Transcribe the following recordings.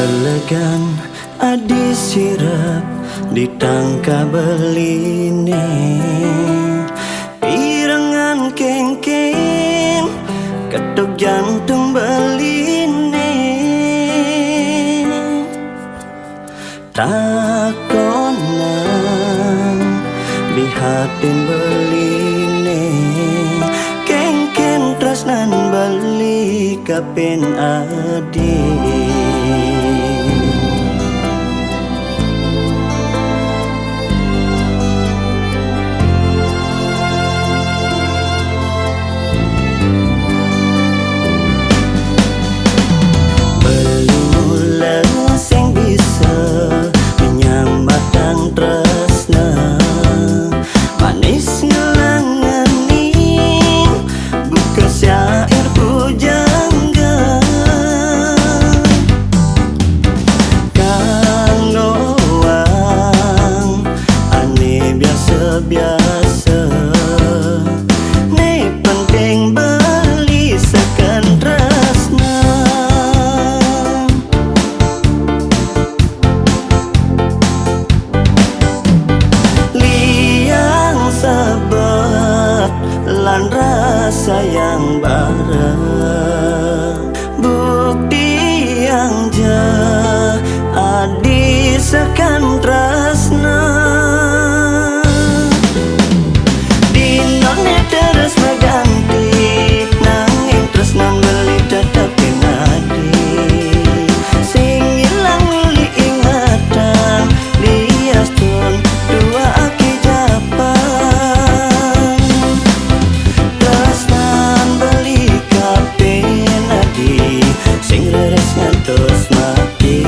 Lelegan adi sirap ditangka beline, pirengan kengken ketuk jantung beline, takonan bihatin beline, kengken tresnan beli kapen adi. Biasa, nih penting beli sekan tresna, liang sebet lan rasa yang bareng, bukti yang jadi sekan tresna. Terus berganti nanging tresnan beli tetap pinadi, sing ilang beli ingatan lias tun dua aki japan, tresnan beli kapinadi sing leres ngantos mati.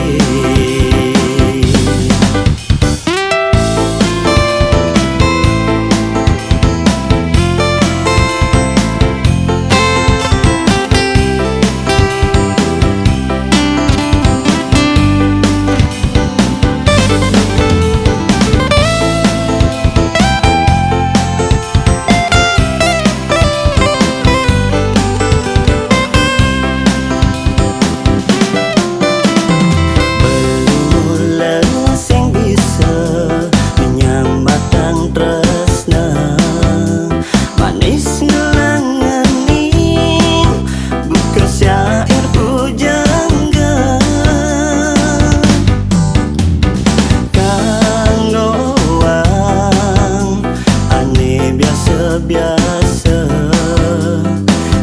Biasa,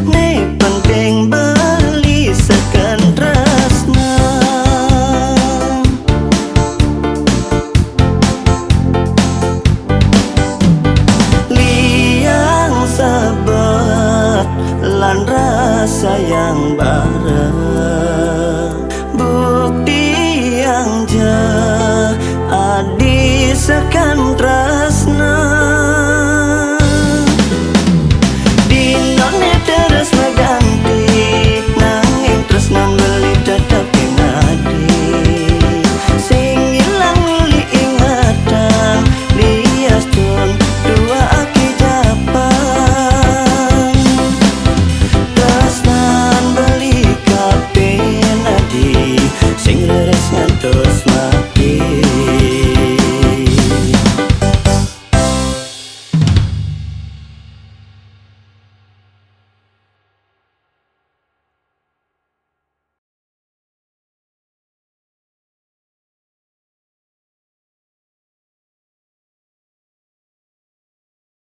nih penting beli sekan tresna, liang sebet lan rasa yang bareng.